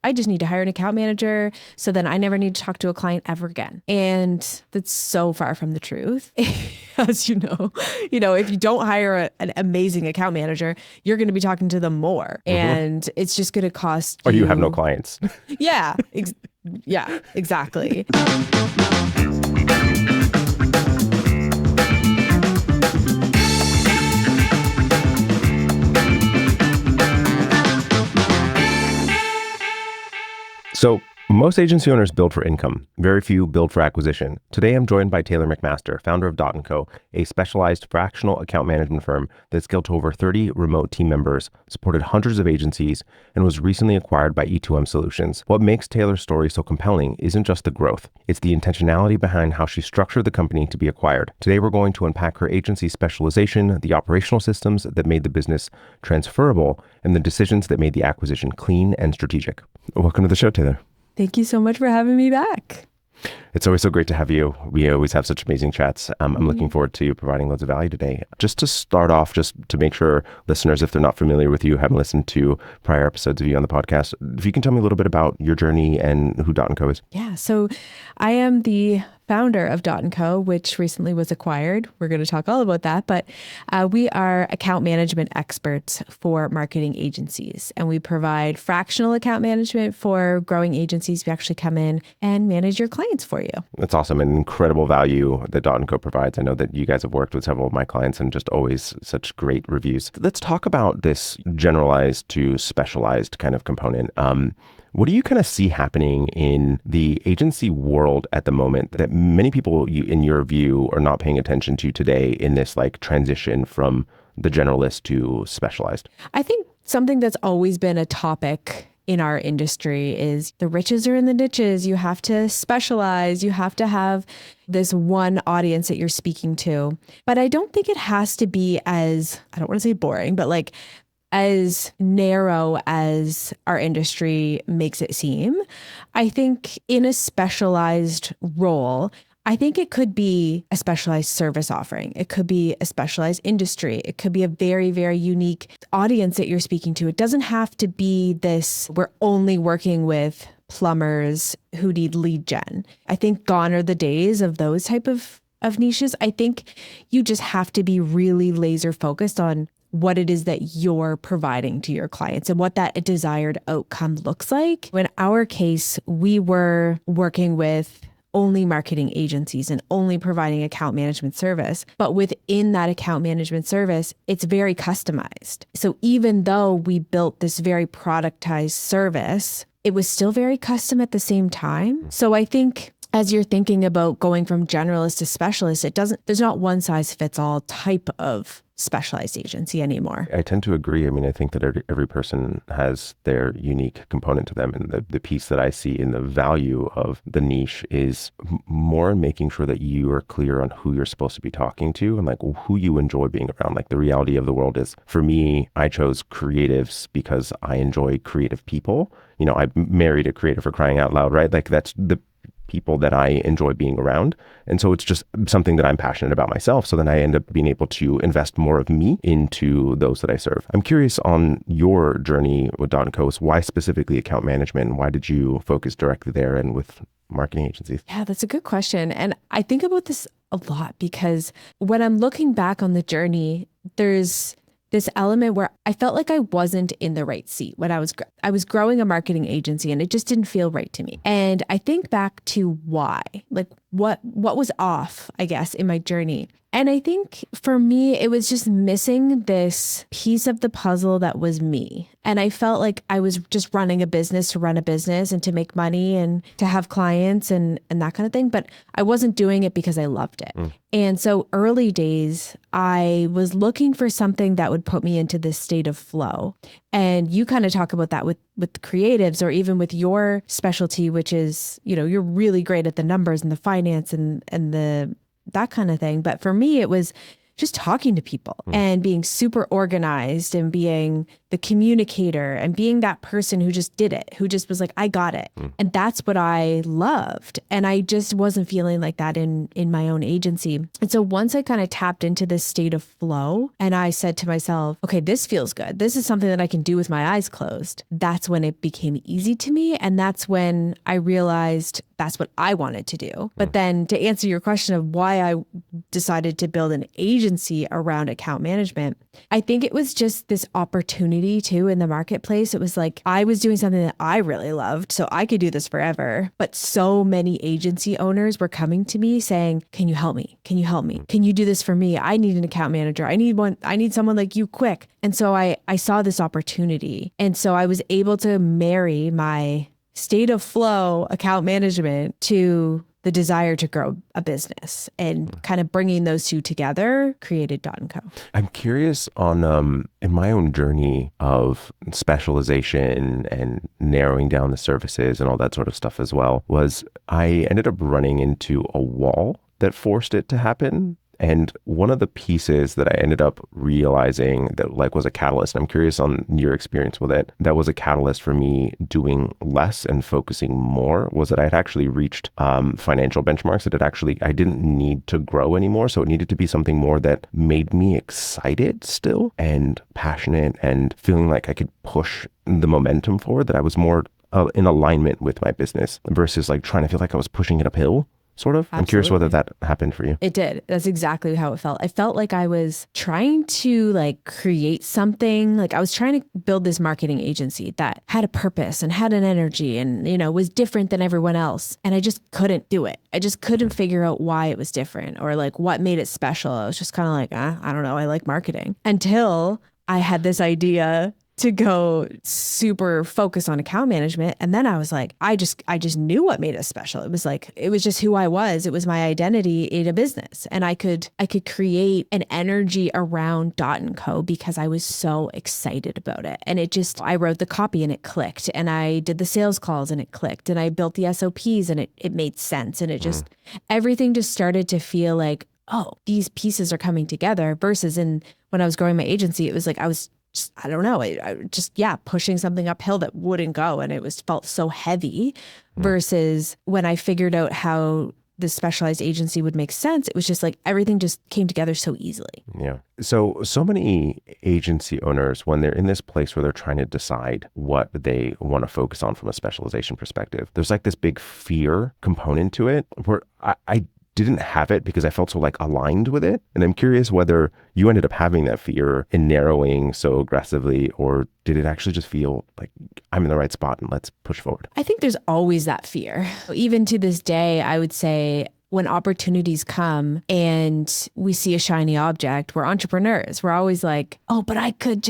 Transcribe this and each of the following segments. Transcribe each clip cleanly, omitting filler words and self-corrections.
I just need to hire an account manager so then I never need to talk to a client ever again. And that's so far from the truth. As you know, if you don't hire an amazing account manager, you're going to be talking to them more, and it's just going to cost Or you have no clients. Yeah, yeah, exactly. So most agency owners build for income. Very few build for acquisition. Today, I'm joined by Taylor McMaster, founder of Dot & Co., a specialized fractional account management firm that scaled to over 30 remote team members, supported hundreds of agencies, and was recently acquired by E2M Solutions. What makes Taylor's story so compelling isn't just the growth. It's the intentionality behind how she structured the company to be acquired. Today, we're going to unpack her agency specialization, the operational systems that made the business transferable, and the decisions that made the acquisition clean and strategic. Welcome to the show, Taylor. Thank you so much for having me back. It's always so great to have you. We always have such amazing chats. I'm looking forward to providing loads of value today. Just to start off, just to make sure listeners, if they're not familiar with you, haven't listened to prior episodes of you on the podcast, if you can tell me a little bit about your journey and who Dot & Co. is. Yeah, so I am the founder of Dot & Co., which recently was acquired. We're going to talk all about that, but we are account management experts for marketing agencies, and we provide fractional account management for growing agencies. We actually come in and manage your clients for you. That's awesome. An incredible value that Dot & Co. provides. I know that you guys have worked with several of my clients and just always such great reviews. Let's talk about this generalized to specialized kind of component. What do you kind of see happening in the agency world at the moment that many people, in your view, are not paying attention to today in this like transition from the generalist to specialized? I think something that's always been a topic in our industry is the riches are in the niches. You have to specialize. You have to have this one audience that you're speaking to. But I don't think it has to be as, I don't want to say boring, but like as narrow as our industry makes it seem. I think in a specialized role, I think it could be a specialized service offering. It could be a specialized industry. It could be a very, very unique audience that you're speaking to. It doesn't have to be this, we're only working with plumbers who need lead gen. I think gone are the days of those type of niches. I think you just have to be really laser focused on what it is that you're providing to your clients and what that desired outcome looks like. In our case, we were working with only marketing agencies and only providing account management service. But within that account management service, it's very customized. So even though we built this very productized service, it was still very custom at the same time. So I think as you're thinking about going from generalist to specialist, there's not one size fits all type of specialized agency anymore. I tend to agree. I mean, I think that every person has their unique component to them. And the piece that I see in the value of the niche is more in making sure that you are clear on who you're supposed to be talking to and like who you enjoy being around. Like the reality of the world is, for me, I chose creatives because I enjoy creative people. You know, I married a creative, for crying out loud, right? Like that's the people that I enjoy being around. And so it's just something that I'm passionate about myself. So then I end up being able to invest more of me into those that I serve. I'm curious on your journey with Dot & Co. Why specifically account management? And why did you focus directly there and with marketing agencies? Yeah, that's a good question. And I think about this a lot because when I'm looking back on the journey, there's this element where I felt like I wasn't in the right seat when I was growing a marketing agency and it just didn't feel right to me. And I think back to why, like what was off, I guess, in my journey. And I think for me, it was just missing this piece of the puzzle that was me. And I felt like I was just running a business to run a business and to make money and to have clients and that kind of thing. But I wasn't doing it because I loved it. And so early days, I was looking for something that would put me into this state of flow. And you kind of talk about that with creatives or even with your specialty, which is, you know, you're really great at the numbers and the finance and the that kind of thing. But for me, it was just talking to people and being super organized and being the communicator and being that person who just did it, who just was like, I got it. And that's what I loved. And I just wasn't feeling like that in my own agency. And so once I kind of tapped into this state of flow and I said to myself, okay, this feels good. This is something that I can do with my eyes closed. That's when it became easy to me. And that's when I realized that's what I wanted to do. But then to answer your question of why I decided to build an agency around account management, I think it was just this opportunity too in the marketplace. It was like I was doing something that I really loved, so I could do this forever. But so many agency owners were coming to me saying, can you help me? Can you help me? Can you do this for me? I need an account manager. I need someone like you quick. And so I saw this opportunity. And so I was able to marry my state of flow account management to the desire to grow a business, and kind of bringing those two together created Dot & Co. I'm curious on, in my own journey of specialization and narrowing down the services and all that sort of stuff as well, was I ended up running into a wall that forced it to happen. And one of the pieces that I ended up realizing that like was a catalyst, and I'm curious on your experience with it, that was a catalyst for me doing less and focusing more, was that I had actually reached financial benchmarks that I didn't need to grow anymore. So it needed to be something more that made me excited still and passionate and feeling like I could push the momentum forward, that I was more in alignment with my business versus like trying to feel like I was pushing it uphill. Sort of. Absolutely. I'm curious whether that happened for you. It did. That's exactly how it felt. I felt like I was trying to like create something. Like I was trying to build this marketing agency that had a purpose and had an energy and, was different than everyone else. And I just couldn't do it. I just couldn't figure out why it was different or like what made it special. I was just kind of like, I don't know. I like marketing, until I had this idea to go super focus on account management. And then I was like, I just knew what made us special. It was just who I was. It was my identity in a business. And I could create an energy around Dot & Co because I was so excited about it. And I wrote the copy and it clicked, and I did the sales calls and it clicked, and I built the SOPs and it made sense. And everything just started to feel like, oh, these pieces are coming together, versus when I was growing my agency, it was like, I was I don't know, pushing something uphill that wouldn't go. And it felt so heavy, versus when I figured out how the specialized agency would make sense, it was just like everything just came together so easily. Yeah. So many agency owners, when they're in this place where they're trying to decide what they want to focus on from a specialization perspective, there's like this big fear component to it where I didn't have it because I felt so like aligned with it. And I'm curious whether you ended up having that fear in narrowing so aggressively, or did it actually just feel like I'm in the right spot and let's push forward? I think there's always that fear. Even to this day, I would say when opportunities come and we see a shiny object, we're entrepreneurs. We're always like, oh, but I could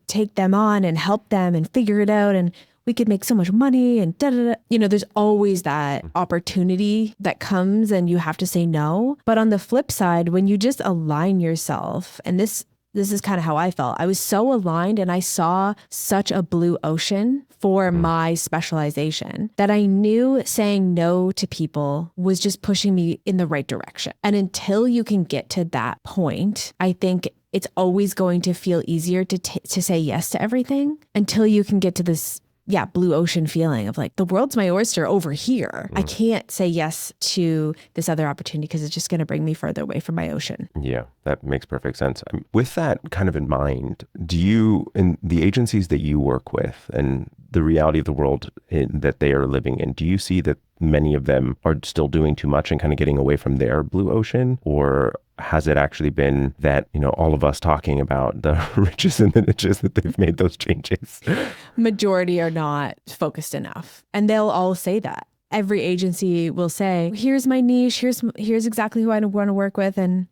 take them on and help them and figure it out, and we could make so much money and there's always that opportunity that comes and you have to say no. But on the flip side, when you just align yourself, and this is kind of how I felt. I was so aligned and I saw such a blue ocean for my specialization that I knew saying no to people was just pushing me in the right direction. And until you can get to that point, I think it's always going to feel easier to say yes to everything until you can get to this blue ocean feeling of like, the world's my oyster over here. I can't say yes to this other opportunity because it's just going to bring me further away from my ocean. Yeah, that makes perfect sense. With that kind of in mind, do you, in the agencies that you work with and the reality of the world that they are living in, do you see that many of them are still doing too much and kind of getting away from their blue ocean? Or has it actually been that, all of us talking about the riches and the niches, that they've made those changes? Majority are not focused enough. And they'll all say that. Every agency will say, here's my niche, here's exactly who I want to work with. And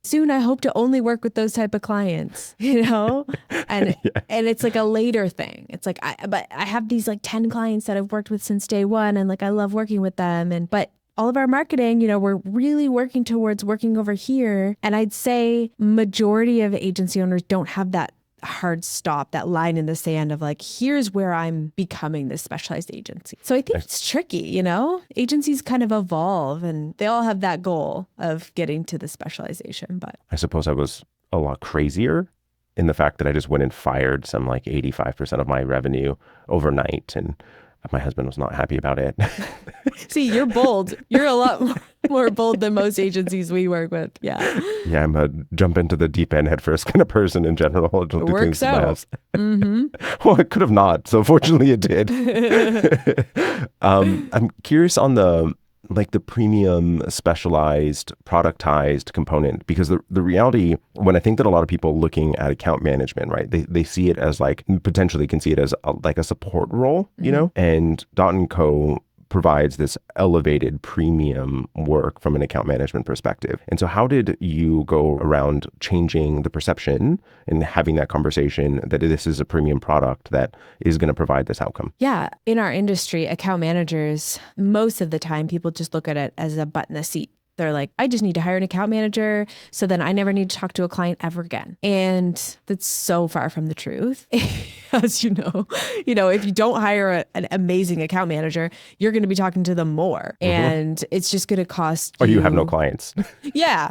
soon I hope to only work with those type of clients, and and it's like a later thing. It's like, but I have these like 10 clients that I've worked with since day one, and like I love working with them. But all of our marketing, we're really working towards working over here. And I'd say majority of agency owners don't have that hard stop, that line in the sand of like, here's where I'm becoming this specialized agency. So I think it's tricky, you know? Agencies kind of evolve and they all have that goal of getting to the specialization. But I suppose I was a lot crazier in the fact that I just went and fired some like 85% of my revenue overnight, and my husband was not happy about it. see, you're bold. You're a lot more bold than most agencies we work with. Yeah. Yeah, I'm a jump into the deep end head first kind of person in general. I'll do Works things in my out. house. Well, it could have not. So fortunately it did. I'm curious on the premium specialized productized component, because the reality, when I think that a lot of people looking at account management, right, they see it as like, potentially can see it as like a support role, you know, and Dot & Co provides this elevated premium work from an account management perspective. And so how did you go around changing the perception and having that conversation that this is a premium product that is going to provide this outcome? Yeah. In our industry, account managers, most of the time, people just look at it as a butt in a seat. They're like, I just need to hire an account manager, so then I never need to talk to a client ever again. And that's so far from the truth. As you know, if you don't hire an amazing account manager, you're going to be talking to them more, and it's just going to cost you. Or you have no clients. Yeah.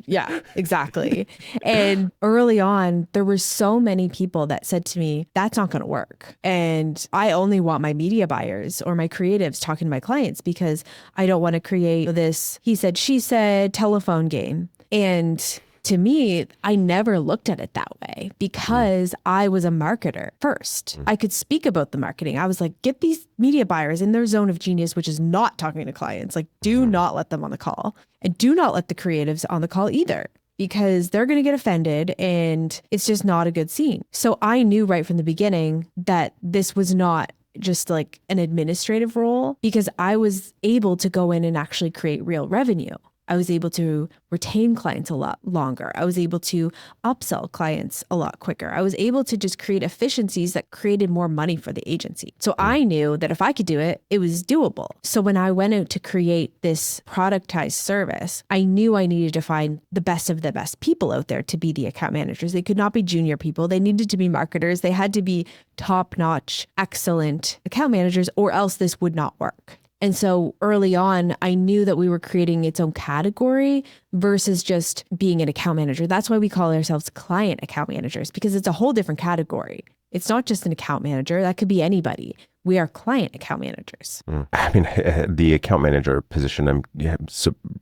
Yeah, exactly. And early on, there were so many people that said to me, that's not going to work. And I only want my media buyers or my creatives talking to my clients, because I don't want to create this he said, she said telephone game. And to me, I never looked at it that way, because I was a marketer first. I could speak about the marketing. I was like, get these media buyers in their zone of genius, which is not talking to clients. Like, do not let them on the call, and do not let the creatives on the call either, because they're going to get offended and it's just not a good scene. So I knew right from the beginning that this was not just like an administrative role, because I was able to go in and actually create real revenue. I was able to retain clients a lot longer. I was able to upsell clients a lot quicker. I was able to just create efficiencies that created more money for the agency. So I knew that if I could do it, it was doable. So when I went out to create this productized service, I knew I needed to find the best of the best people out there to be the account managers. They could not be junior people. They needed to be marketers. They had to be top-notch, excellent account managers, or else this would not work. And so early on, I knew that we were creating its own category versus just being an account manager. That's why we call ourselves client account managers, because it's a whole different category. It's not just an account manager. That could be anybody. We are client account managers. I mean, the account manager position, I'm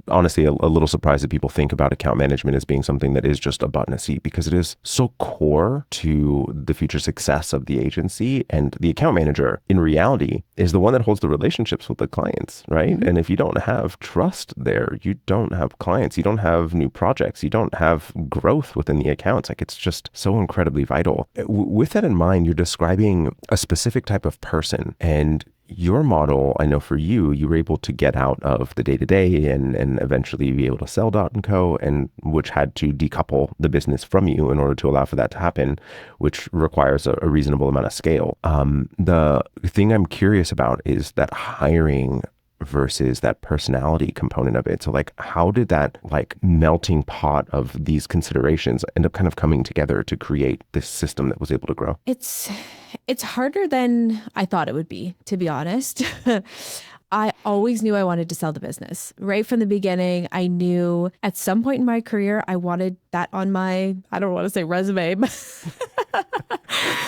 honestly a little surprised that people think about account management as being something that is just a butt in a seat, because it is so core to the future success of the agency. And the account manager, in reality, is the one that holds the relationships with the clients, right? And if you don't have trust there, you don't have clients, you don't have new projects, you don't have growth within the accounts. Like, it's just so incredibly vital. With that in mind, you're describing a specific type of person. And your model, I know for you, you were able to get out of the day-to-day and eventually be able to sell Dot & Co., and which had to decouple the business from you in order to allow for that to happen, which requires a reasonable amount of scale. The thing I'm curious about is that hiring versus that personality component of it. So like, how did that like melting pot of these considerations end up kind of coming together to create this system that was able to grow? It's harder than I thought it would be, to be honest. I always knew I wanted to sell the business. Right from the beginning, I knew at some point in my career, I wanted that on my, I don't want to say resume, but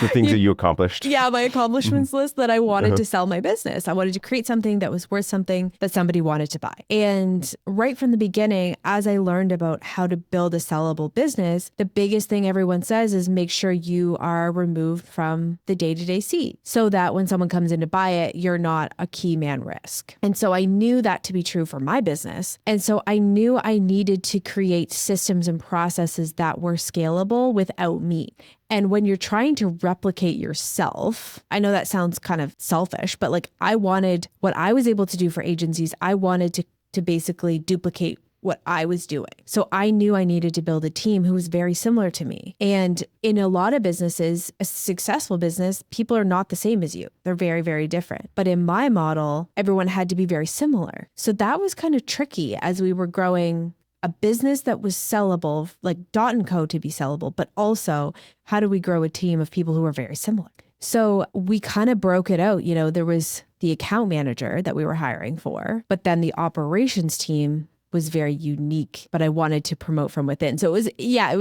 the things that you accomplished. Yeah, my accomplishments list, that I wanted to sell my business. I wanted to create something that was worth something that somebody wanted to buy. And right from the beginning, as I learned about how to build a sellable business, the biggest thing everyone says is make sure you are removed from the day-to-day seat, so that when someone comes in to buy it, you're not a key man risk. And so I knew that to be true for my business. And so I knew I needed to create systems and processes that were scalable without me. And when you're trying to replicate yourself, I know that sounds kind of selfish, but like, I wanted what I was able to do for agencies, I wanted to basically duplicate what I was doing. So I knew I needed to build a team who was very similar to me. And in a lot of businesses, a successful business, people are not the same as you. They're very, very different. But in my model, everyone had to be very similar. So that was kind of tricky as we were growing a business that was sellable, like Dot & Co to be sellable, but also how do we grow a team of people who are very similar? So we kind of broke it out. There was the account manager that we were hiring for, but then the operations team was very unique, but I wanted to promote from within. So it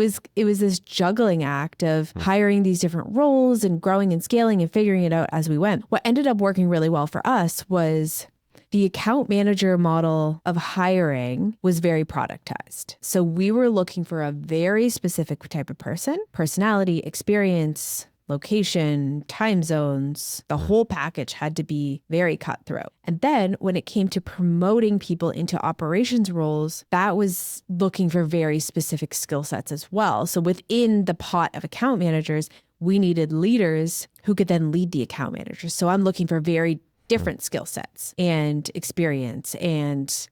was this juggling act of hiring these different roles and growing and scaling and figuring it out as we went. What ended up working really well for us was the account manager model of hiring was very productized. So we were looking for a very specific type of person, personality, experience, location, time zones, the whole package had to be very cutthroat. And then when it came to promoting people into operations roles, that was looking for very specific skill sets as well. So within the pot of account managers, we needed leaders who could then lead the account managers. So I'm looking for very different skill sets and experience and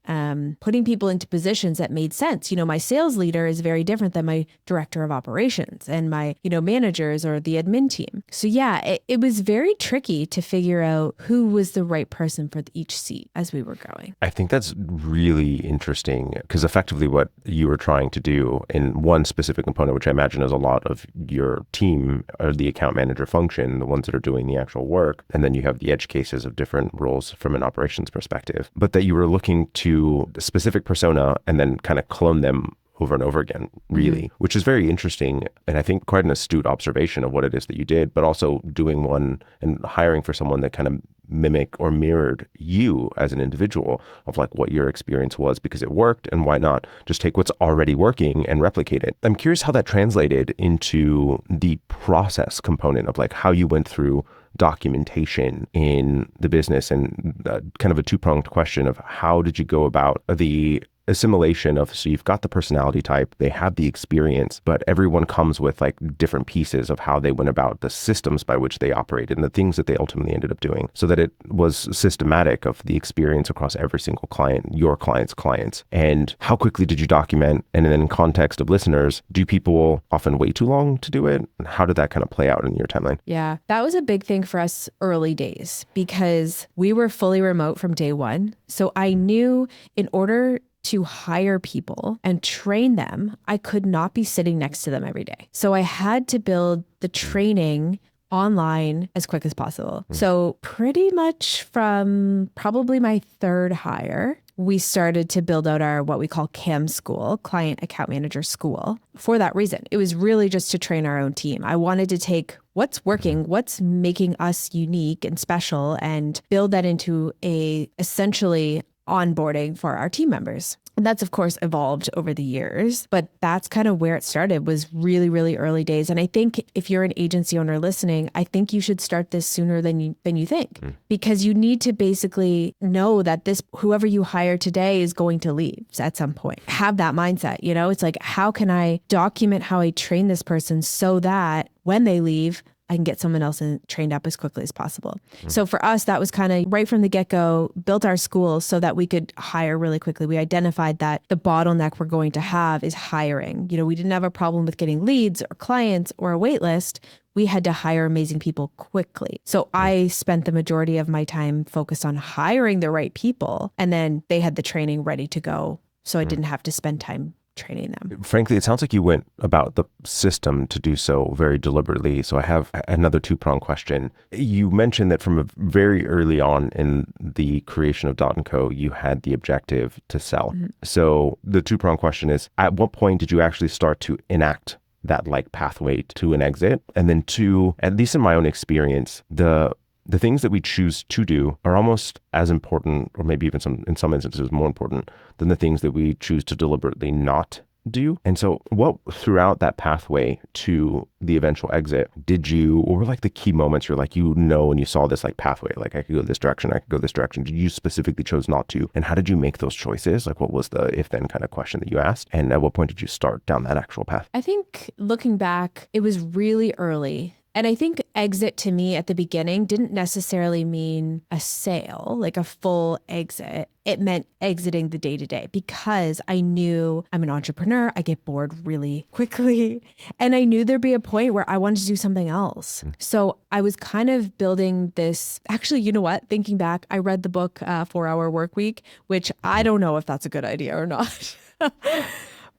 putting people into positions that made sense. My sales leader is very different than my director of operations and my, managers or the admin team. So yeah, it was very tricky to figure out who was the right person for each seat as we were growing. I think that's really interesting because effectively what you were trying to do in one specific component, which I imagine is a lot of your team or the account manager function, the ones that are doing the actual work, and then you have the edge cases of different roles from an operations perspective, but that you were looking to a specific persona and then kind of clone them over and over again, really, which is very interesting. And I think quite an astute observation of what it is that you did, but also doing one and hiring for someone that kind of mimic or mirrored you as an individual of like what your experience was because it worked, and why not just take what's already working and replicate it. I'm curious how that translated into the process component of like how you went through documentation in the business, and kind of a two-pronged question of how did you go about the assimilation of, so you've got the personality type, they have the experience, but everyone comes with like different pieces of how they went about the systems by which they operated and the things that they ultimately ended up doing, so that it was systematic of the experience across every single client, your client's clients. And how quickly did you document? And then in context of listeners, do people often wait too long to do it? And how did that kind of play out in your timeline? Yeah, that was a big thing for us early days because we were fully remote from day one. So I knew in order to hire people and train them, I could not be sitting next to them every day. So I had to build the training online as quick as possible. So pretty much from probably my third hire, we started to build out our what we call CAM school, Client Account Manager School. For that reason, it was really just to train our own team. I wanted to take what's working, what's making us unique and special, and build that into a essentially onboarding for our team members. And that's of course evolved over the years, but that's kind of where it started, was really, really early days. And I think if you're an agency owner listening, I think you should start this sooner than you think, because you need to basically know that whoever you hire today is going to leave at some point. Have that mindset, it's like, how can I document how I train this person so that when they leave, I can get someone else trained up as quickly as possible. So for us, that was kind of right from the get-go, built our school so that we could hire really quickly. We identified that the bottleneck we're going to have is hiring. We didn't have a problem with getting leads or clients or a wait list. We had to hire amazing people quickly. So I spent the majority of my time focused on hiring the right people, and then they had the training ready to go. So I didn't have to spend time training them. Frankly, it sounds like you went about the system to do so very deliberately. So I have another two-pronged question. You mentioned that from very early on in the creation of Dot & Co, you had the objective to sell. So the two-pronged question is, at what point did you actually start to enact that like pathway to an exit? And then two, at least in my own experience, the things that we choose to do are almost as important, or maybe even in some instances more important, than the things that we choose to deliberately not do. And so what throughout that pathway to the eventual exit what were like the key moments you're like, and you saw this like pathway, like I could go this direction, I could go this direction. Did you specifically chose not to? And how did you make those choices? Like what was the if then kind of question that you asked? And at what point did you start down that actual path? I think looking back, it was really early. And I think exit to me at the beginning didn't necessarily mean a sale, like a full exit. It meant exiting the day-to-day, because I knew I'm an entrepreneur. I get bored really quickly. And I knew there'd be a point where I wanted to do something else. So I was kind of building this. Actually, you know what? Thinking back, I read the book 4 Hour Work Week, which I don't know if that's a good idea or not.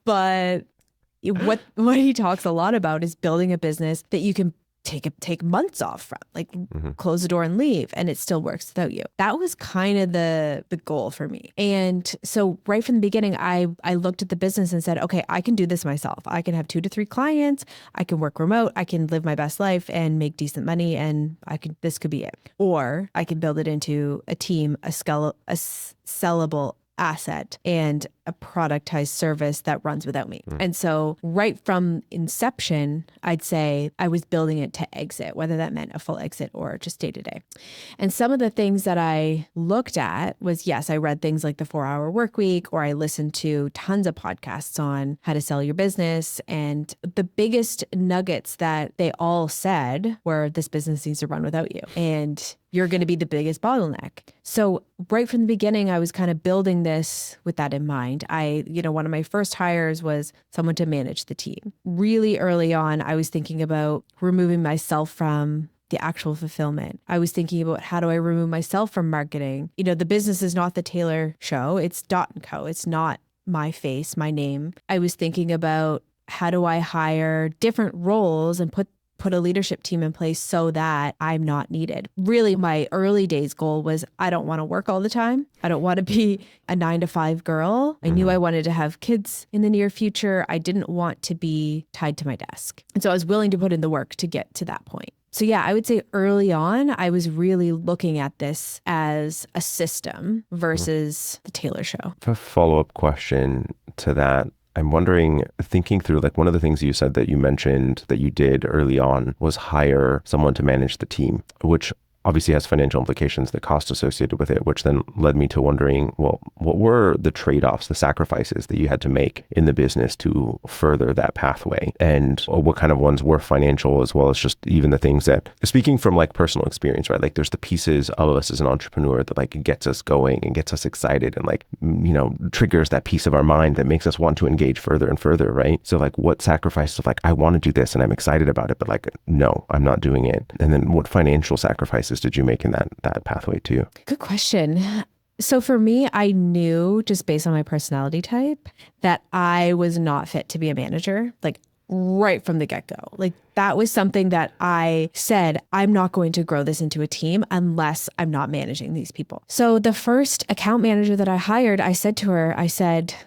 But what he talks a lot about is building a business that you can take months off from, like close the door and leave, and it still works without you. That was kind of the goal for me. And so right from the beginning, I looked at the business and said, okay, I can do this myself. I can have 2 to 3 clients. I can work remote. I can live my best life and make decent money. And this could be it. Or I can build it into a team, a sellable asset and a productized service that runs without me. And so right from inception, I'd say I was building it to exit, whether that meant a full exit or just day to day. And some of the things that I looked at was, yes, I read things like the 4-Hour Work Week, or I listened to tons of podcasts on how to sell your business. And the biggest nuggets that they all said were, this business needs to run without you, and you're going to be the biggest bottleneck. So right from the beginning, I was kind of building this with that in mind. One of my first hires was someone to manage the team. Really early on, I was thinking about removing myself from the actual fulfillment. I was thinking about, how do I remove myself from marketing? The business is not the Taylor show. It's Dot & Co. It's not my face, my name. I was thinking about, how do I hire different roles and put a leadership team in place so that I'm not needed. Really, my early days goal was, I don't want to work all the time. I don't want to be a 9-to-5 girl. I knew I wanted to have kids in the near future. I didn't want to be tied to my desk. And so I was willing to put in the work to get to that point. So yeah, I would say early on, I was really looking at this as a system versus the Taylor show. A follow-up question to that. I'm wondering, thinking through, like, one of the things you said that you mentioned that you did early on was hire someone to manage the team, which obviously has financial implications, the cost associated with it, which then led me to wondering, well, what were the trade-offs, the sacrifices that you had to make in the business to further that pathway? And what kind of ones were financial, as well as just even the things that, speaking from like personal experience, right? Like, there's the pieces of us as an entrepreneur that like gets us going and gets us excited and like, triggers that piece of our mind that makes us want to engage further and further, right? So like, what sacrifices of like, I want to do this and I'm excited about it, but like, no, I'm not doing it. And then what financial sacrifices did you make in that pathway too? Good question. So for me, I knew, just based on my personality type, that I was not fit to be a manager, like right from the get-go. Like, that was something that I said, I'm not going to grow this into a team unless I'm not managing these people. So the first account manager that I hired, I said to her,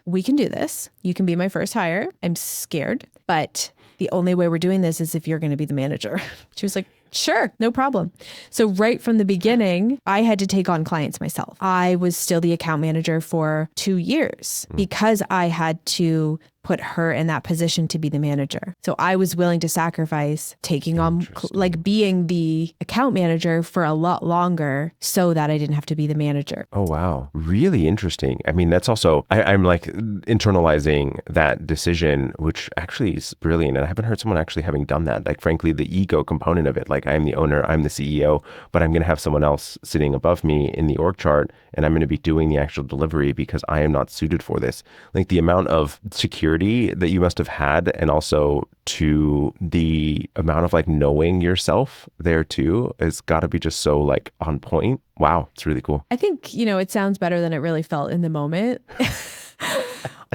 we can do this. You can be my first hire. I'm scared, but the only way we're doing this is if you're going to be the manager. She was like, sure, no problem. So right from the beginning, I had to take on clients myself. I was still the account manager for 2 years because I had to put her in that position to be the manager. So I was willing to sacrifice taking on, like, being the account manager for a lot longer so that I didn't have to be the manager. Oh, wow. Really interesting. I mean, that's also, I'm like internalizing that decision, which actually is brilliant. And I haven't heard someone actually having done that. Like, frankly, the ego component of it, like, I'm the owner, I'm the CEO, but I'm going to have someone else sitting above me in the org chart, and I'm going to be doing the actual delivery because I am not suited for this. Like, the amount of security that you must have had, and also to the amount of like knowing yourself there too, has got to be just so like on point. Wow, it's really cool. I think, it sounds better than it really felt in the moment.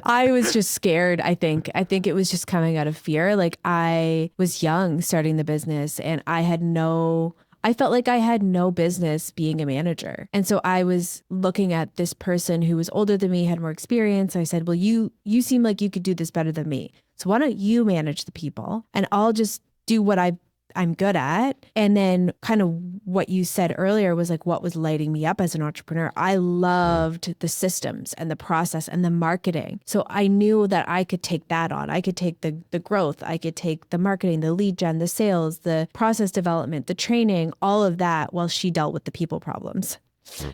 I was just scared, I think. I think it was just coming out of fear. Like, I was young starting the business, and I felt like I had no business being a manager. And so I was looking at this person who was older than me, had more experience. I said, well, you seem like you could do this better than me. So why don't you manage the people, and I'll just do what I'm good at. And then kind of what you said earlier was like what was lighting me up as an entrepreneur. I loved the systems and the process and the marketing. So I knew that I could take that on. I could take the growth. I could take the marketing, the lead gen, the sales, the process development, the training, all of that, while she dealt with the people problems,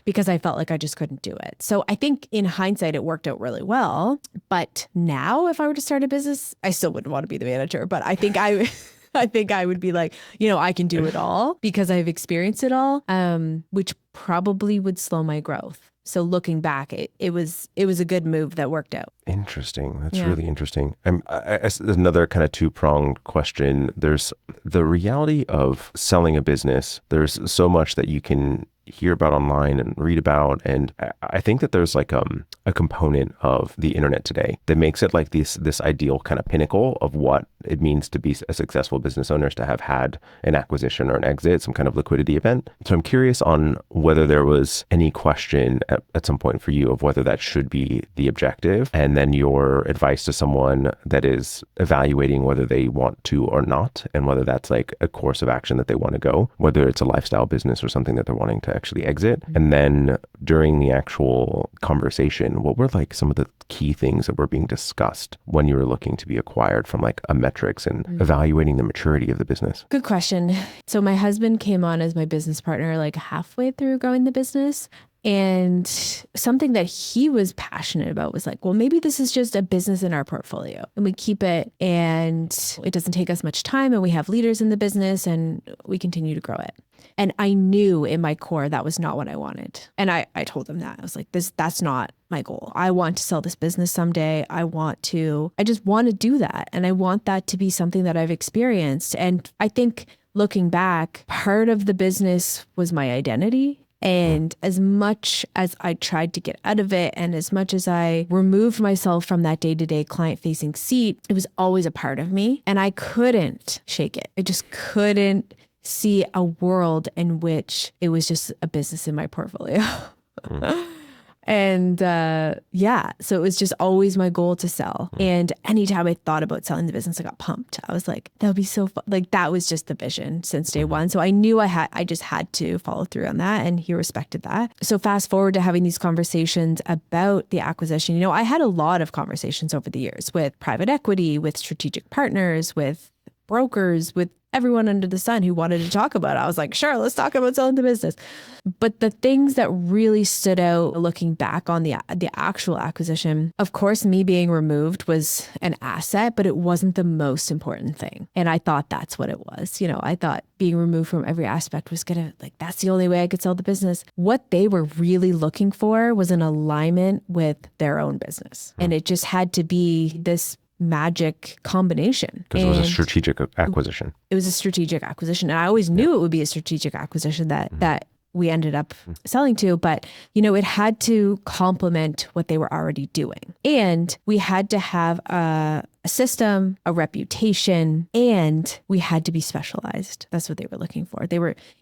because I felt like I just couldn't do it. So I think in hindsight, it worked out really well. But now if I were to start a business, I still wouldn't want to be the manager. But I think I would be like, I can do it all because I've experienced it all, which probably would slow my growth. So looking back, it was a good move that worked out. Interesting. That's Yeah. really interesting. Another kind of two-pronged question. There's the reality of selling a business. There's so much that you can hear about online and read about. And I think that there's like a component of the internet today that makes it like this ideal kind of pinnacle of what it means to be a successful business owner, is to have had an acquisition or an exit, some kind of liquidity event. So I'm curious on whether there was any question at some point for you of whether that should be the objective, and then your advice to someone that is evaluating whether they want to or not, and whether that's like a course of action that they want to go, whether it's a lifestyle business or something that they're wanting to actually exit. And then during the actual conversation, what were like some of the key things that were being discussed when you were looking to be acquired, from like a metrics and evaluating the maturity of the business? Good question. So my husband came on as my business partner like halfway through growing the business. And something that he was passionate about was like, well, maybe this is just a business in our portfolio and we keep it and it doesn't take us much time and we have leaders in the business and we continue to grow it. And I knew in my core that was not what I wanted. And I told him that. I was like, that's not my goal. I want to sell this business someday. I just want to do that. And I want that to be something that I've experienced. And I think looking back, part of the business was my identity. And as much as I tried to get out of it, and as much as I removed myself from that day-to-day client-facing seat, it was always a part of me. And I couldn't shake it. I just couldn't see a world in which it was just a business in my portfolio. And so it was just always my goal to sell. And anytime I thought about selling the business, I got pumped. I was like, that would be so fun. Like that was just the vision since day one. So I knew I just had to follow through on that, and he respected that. So fast forward to having these conversations about the acquisition. I had a lot of conversations over the years with private equity, with strategic partners, with brokers, with everyone under the sun who wanted to talk about it. I was like, sure, let's talk about selling the business. But the things that really stood out looking back on the actual acquisition, of course, me being removed was an asset, but it wasn't the most important thing. And I thought that's what it was. I thought being removed from every aspect was that's the only way I could sell the business. What they were really looking for was an alignment with their own business. And it just had to be this magic combination. Because it was a strategic acquisition. It was a strategic acquisition. And I always knew it would be a strategic acquisition that we ended up selling to, but it had to complement what they were already doing. And we had to have a system, a reputation, and we had to be specialized. That's what they were looking for.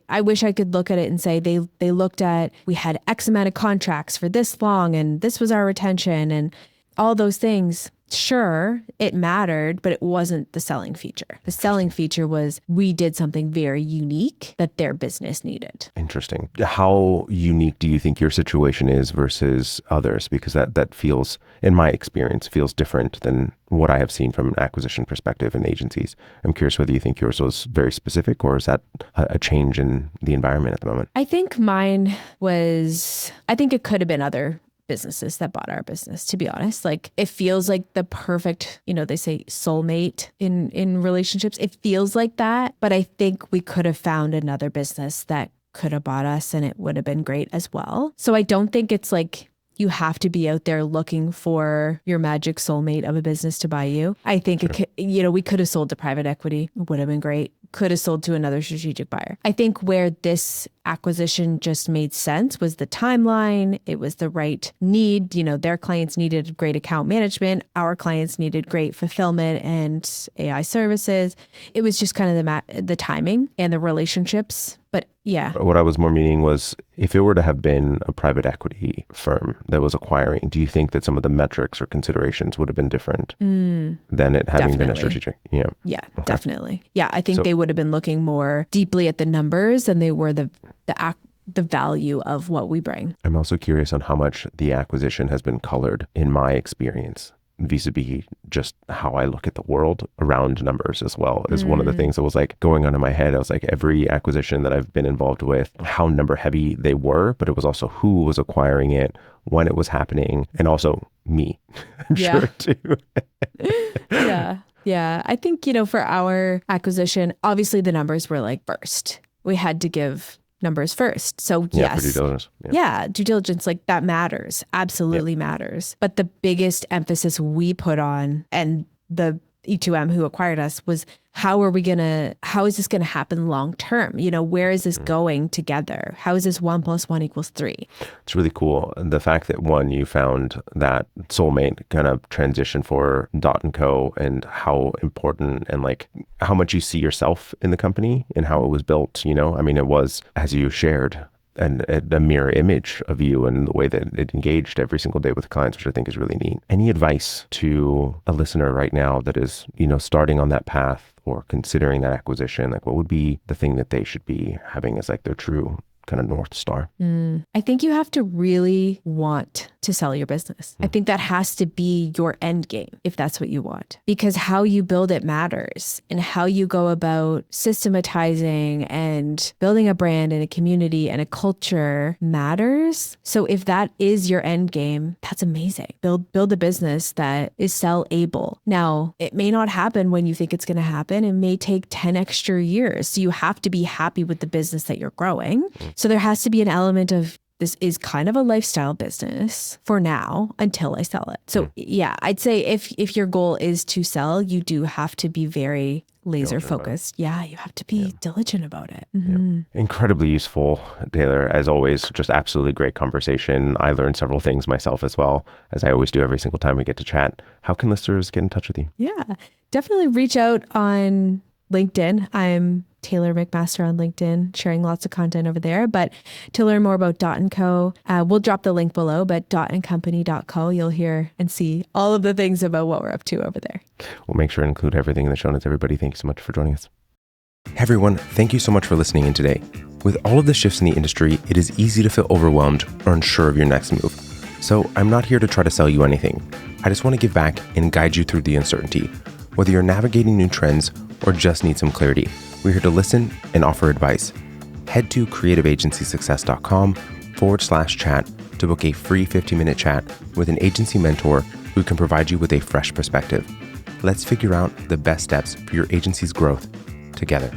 I wish I could look at it and say they looked at, we had X amount of contracts for this long and this was our retention and all those things. Sure, it mattered, but it wasn't the selling feature. The selling feature was we did something very unique that their business needed. Interesting. How unique do you think your situation is versus others? Because that feels, in my experience, feels different than what I have seen from an acquisition perspective in agencies. I'm curious whether you think yours was very specific, or is that a change in the environment at the moment? I think it could have been other businesses that bought our business, to be honest. Like it feels like the perfect, they say soulmate in relationships. It feels like that, but I think we could have found another business that could have bought us and it would have been great as well. So I don't think it's like you have to be out there looking for your magic soulmate of a business to buy you. I think we could have sold to private equity. It would have been great. Could have sold to another strategic buyer. I think where this acquisition just made sense was the timeline. It was the right need. Their clients needed great account management. Our clients needed great fulfillment and AI services. It was just kind of the timing and the relationships. But yeah. What I was more meaning was, if it were to have been a private equity firm that was acquiring, do you think that some of the metrics or considerations would have been different than it having been a strategic? Yeah. Yeah, okay. Definitely. Yeah, I think they would have been looking more deeply at the numbers than they were the value of what we bring. I'm also curious on how much the acquisition has been colored, in my experience, vis-a-vis just how I look at the world around numbers as well, is one of the things that was like going on in my head. I was like, every acquisition that I've been involved with, how number heavy they were, but it was also who was acquiring it, when it was happening, and also me. I'm sure too. Yeah. I think, for our acquisition, obviously the numbers were like burst. We had to give numbers first. So Yeah, yes. for due diligence. Yeah, due diligence, like that matters. Absolutely matters. But the biggest emphasis we put on, and the E2M who acquired us, was how is this going to happen long term? Where is this going together? How is this 1 + 1 = 3? It's really cool. The fact that one, you found that soulmate kind of transition for Dot & Co, and how important and like how much you see yourself in the company and how it was built, I mean, it was, as you shared, and a mirror image of you and the way that it engaged every single day with clients, which I think is really neat. Any advice to a listener right now that is, starting on that path or considering that acquisition? Like, what would be the thing that they should be having as like their true kind of North Star? I think you have to really want to sell your business. I think that has to be your end game if that's what you want, because how you build it matters, and how you go about systematizing and building a brand and a community and a culture matters. So if that is your end game, that's amazing. Build a business that is sellable. Now, it may not happen when you think it's going to happen. It may take 10 extra years. So you have to be happy with the business that you're growing. So there has to be an element of, this is kind of a lifestyle business for now until I sell it. So yeah, I'd say if your goal is to sell, you do have to be very laser focused. Yeah, you have to be diligent about it. Incredibly useful, Taylor. As always, just absolutely great conversation. I learned several things myself as well, as I always do every single time we get to chat. How can listeners get in touch with you? Yeah, definitely reach out on LinkedIn. I'm Taylor McMaster on LinkedIn, sharing lots of content over there. But to learn more about Dot & Co, we'll drop the link below, but dotandcompany.co, you'll hear and see all of the things about what we're up to over there. We'll make sure to include everything in the show notes. Everybody, thank you so much for joining us. Hey everyone, thank you so much for listening in today. With all of the shifts in the industry, it is easy to feel overwhelmed or unsure of your next move. So I'm not here to try to sell you anything. I just want to give back and guide you through the uncertainty. Whether you're navigating new trends or just need some clarity, we're here to listen and offer advice. Head to creativeagencysuccess.com/chat to book a free 15-minute chat with an agency mentor who can provide you with a fresh perspective. Let's figure out the best steps for your agency's growth together.